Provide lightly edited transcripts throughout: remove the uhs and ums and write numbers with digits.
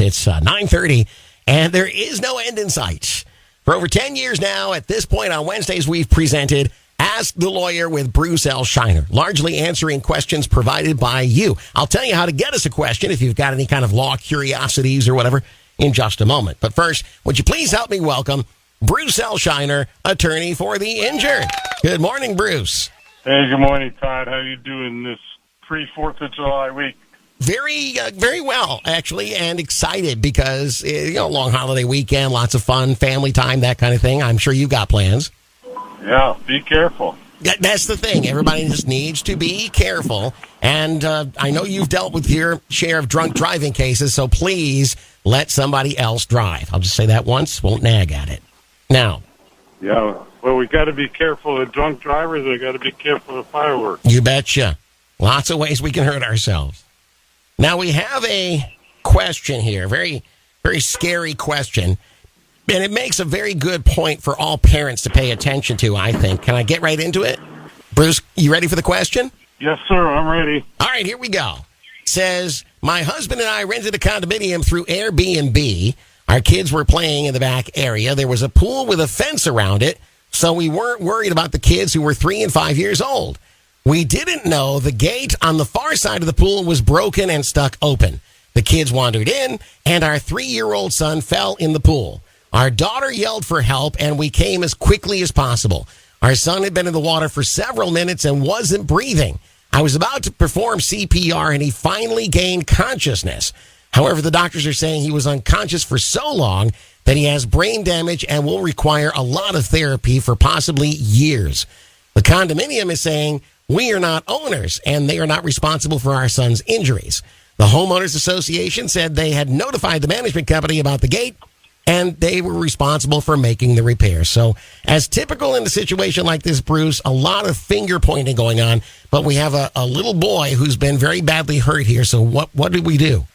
It's 9:30, and there is no end in sight. For over 10 years now, at this point on Wednesdays, we've presented Ask the Lawyer with Bruce L. Scheiner, largely answering questions provided by you. I'll tell you how to get us a question if you've got any kind of law curiosities or whatever in just a moment. But first, would you please help me welcome Bruce L. Scheiner, attorney for the injured. Good morning, Bruce. Hey, good morning, Todd. How you doing this pre-4th of July week? Very well, actually, and excited because, long holiday weekend, lots of fun, family time, that kind of thing. I'm sure you've got plans. Yeah, be careful. That's the thing. Everybody just needs to be careful. And I know you've dealt with your share of drunk driving cases, so please let somebody else drive. I'll just say that once, won't nag at it. Now. Yeah, well, we got to be careful of drunk drivers. We got to be careful of fireworks. You betcha. Lots of ways we can hurt ourselves. Now, we have a question here, very, very scary question. And it makes a very good point for all parents to pay attention to, I think. Can I get right into it? Bruce, you ready for the question? Yes, sir. I'm ready. All right, here we go. It says, my husband and I rented a condominium through Airbnb. Our kids were playing in the back area. There was a pool with a fence around it, so we weren't worried about the kids who were 3 and 5 years old. We didn't know the gate on the far side of the pool was broken and stuck open. The kids wandered in, and our 3-year-old son fell in the pool. Our daughter yelled for help, and we came as quickly as possible. Our son had been in the water for several minutes and wasn't breathing. I was about to perform CPR, and he finally gained consciousness. However, the doctors are saying he was unconscious for so long that he has brain damage and will require a lot of therapy for possibly years. The condominium is saying we are not owners, and they are not responsible for our son's injuries. The Homeowners Association said they had notified the management company about the gate, and they were responsible for making the repairs. So, as typical in a situation like this, Bruce, a lot of finger pointing going on, but we have a little boy who's been very badly hurt here. So what did we do?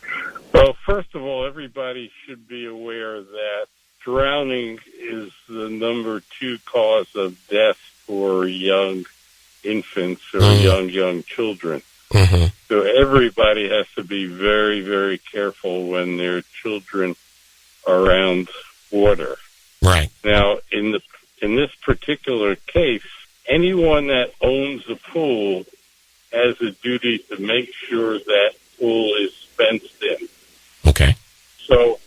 Well, first of all, everybody should be aware that drowning is the number 2 cause of death for young infants or young children. Mm-hmm. So everybody has to be very, very careful when their children around water. Right. Now, in this particular case, anyone that owns a pool has a duty to make sure that pool is fenced in. Okay. So,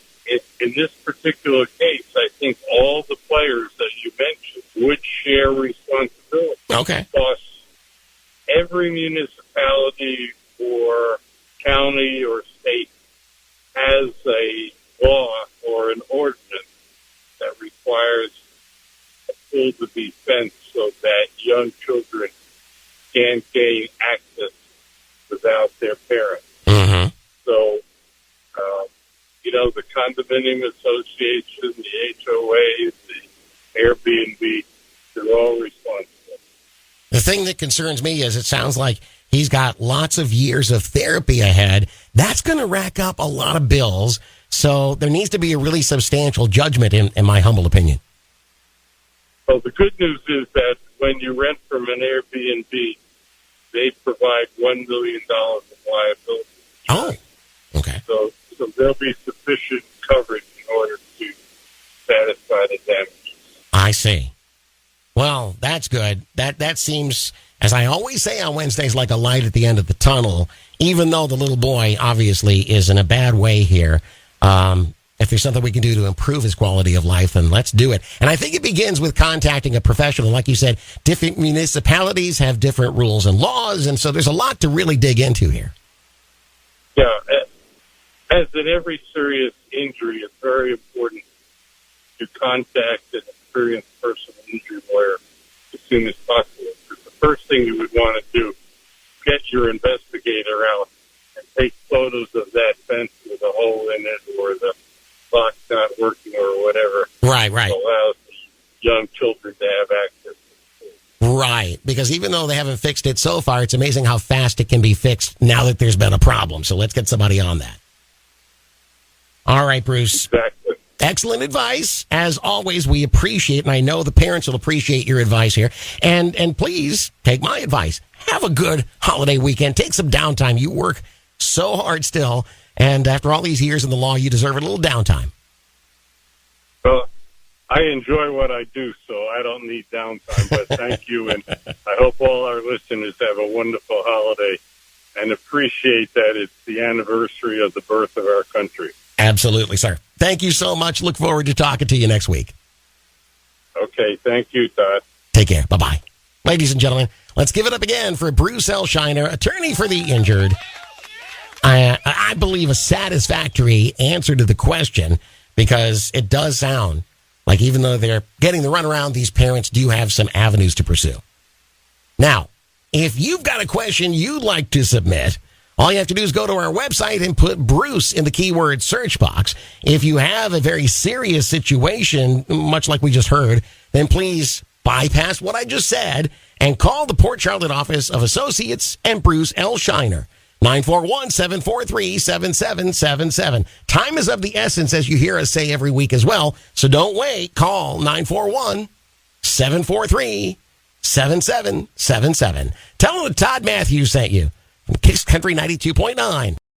in this particular case, I think all the players that you mentioned would share responsibility. Okay. Because every municipality or county or state has a law or an ordinance that requires a pool to be fenced so that young children can't gain access without their parents. Mm-hmm. So, the condominium association, the HOA, the Airbnb, they're all responsible. The thing that concerns me is it sounds like he's got lots of years of therapy ahead. That's going to rack up a lot of bills. So there needs to be a really substantial judgment, in my humble opinion. Well, the good news is that when you rent from an Airbnb, they provide $1 million of liability. Oh, okay. So there'll be sufficient coverage in order to satisfy the damages. I see. Well, that's good. That seems, as I always say on Wednesdays, like a light at the end of the tunnel, even though the little boy obviously is in a bad way here. If there's something we can do to improve his quality of life, then let's do it. And I think it begins with contacting a professional. Like you said, different municipalities have different rules and laws, and so there's a lot to really dig into here. Yeah. As in every serious injury, it's very important to contact an experienced personal injury lawyer as soon as possible. Because the first thing you would want to do is get your investigator out and take photos of that fence with a hole in it or the lock's not working or whatever. Right. Allows young children to have access to the pool. Right, because even though they haven't fixed it so far, it's amazing how fast it can be fixed now that there's been a problem. So let's get somebody on that. All right, Bruce. Exactly. Excellent advice. As always, we appreciate, and I know the parents will appreciate your advice here. And please take my advice. Have a good holiday weekend. Take some downtime. You work so hard still. And after all these years in the law, you deserve a little downtime. Well, I enjoy what I do, so I don't need downtime. But thank you, and I hope all our listeners have a wonderful holiday and appreciate that it's the anniversary of the birth of our country. Absolutely, sir. Thank you so much. Look forward to talking to you next week. Okay, thank you, Todd. Take care. Bye-bye. Ladies and gentlemen, let's give it up again for Bruce L. Scheiner, attorney for the injured. I believe a satisfactory answer to the question, because it does sound like even though they're getting the runaround, these parents do have some avenues to pursue. Now, if you've got a question you'd like to submit, all you have to do is go to our website and put Bruce in the keyword search box. If you have a very serious situation, much like we just heard, then please bypass what I just said and call the Port Charlotte office of Associates and Bruce L. Scheiner. 941-743-7777. Time is of the essence, as you hear us say every week as well. So don't wait. Call 941-743-7777. Tell them that Todd Matthews sent you from Kiss Country 92.9.